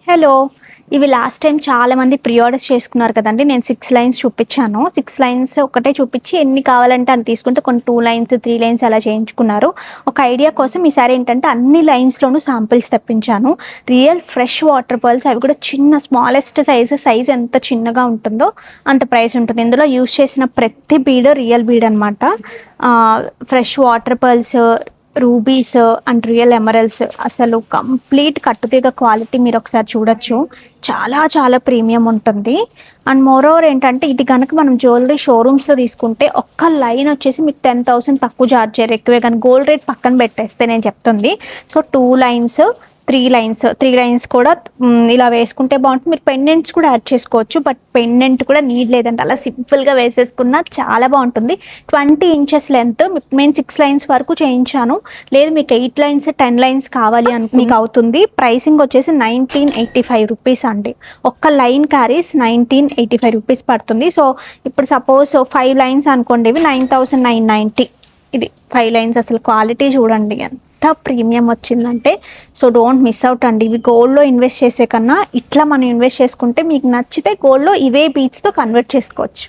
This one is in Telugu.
హలో! ఇవి లాస్ట్ టైమ్ చాలామంది ప్రీ ఆర్డర్స్ చేసుకున్నారు కదండీ! నేను 6 లైన్స్ చూపిచ్చాను. 6 లైన్స్ ఒకటే చూపిచ్చి ఎన్ని కావాలంటే అన్ని తీసుకుంటే కొన్ని 2 లైన్స్, 3 లైన్స్ అలా చేయించుకున్నారు. ఒక ఐడియా కోసం ఈసారి ఏంటంటే అన్ని లైన్స్‌లోనూ శాంపిల్స్ తెప్పించాను. రియల్ ఫ్రెష్ వాటర్ పర్ల్స్ అవి కూడా చిన్న స్మాలెస్ట్ సైజ్ ఎంత చిన్నగా ఉంటుందో అంత ప్రైస్ ఉంటుంది. ఇందులో యూజ్ చేసిన ప్రతి బీడ్ రియల్ బీడ్ అనమాట. Fresh water pearls, rubies and real emeralds అసలు కంప్లీట్ కట్టుతీగ క్వాలిటీ మీరు ఒకసారి చూడొచ్చు. చాలా చాలా ప్రీమియం ఉంటుంది. అండ్ మోర్ ఓవర్ ఏంటంటే ఇది గనక మనం జ్యువెలరీ షోరూమ్స్‌లో తీసుకుంటే ఒక్క లైన్ వచ్చేసి మీకు 10,000 తక్కువ చార్జ్ చేయరు. ఎక్కువే కానీ గోల్డ్ రేట్ పక్కన పెట్టేస్తే నేను చెప్తుంది. సో 2 లైన్స్, 3 లైన్స్ కూడా ఇలా వేసుకుంటే బాగుంటుంది. మీరు పెండెంట్స్ కూడా యాడ్ చేసుకోవచ్చు. బట్ పెండెంట్ కూడా నీడ్ లేదంటే అలా సింపుల్గా వేసేసుకున్నా చాలా బాగుంటుంది. 20 ఇంచెస్ లెంత్ నేను 6 లైన్స్ వరకు చేయించాను. లేదు మీకు 8 లైన్స్ 10 లైన్స్ కావాలి మీకు అవుతుంది. ప్రైసింగ్ వచ్చేసి 1985 రూపీస్ అండి. ఒక్క లైన్ క్యారీస్ 1985 రూపీస్ పడుతుంది. సో ఇప్పుడు సపోజ్ 5 లైన్స్ అనుకోండి, ఇవి 9990. ఇది 5 లైన్స్. అసలు క్వాలిటీ చూడండి ఎంత ప్రీమియం వచ్చిందంటే. సో డోంట్ మిస్ అవుట్ అండి. ఇవి గోల్డ్లో ఇన్వెస్ట్ చేసే కన్నా ఇట్లా మనం ఇన్వెస్ట్ చేసుకుంటే మీకు నచ్చితే గోల్డ్లో ఇవే బీట్స్తో కన్వర్ట్ చేసుకోవచ్చు.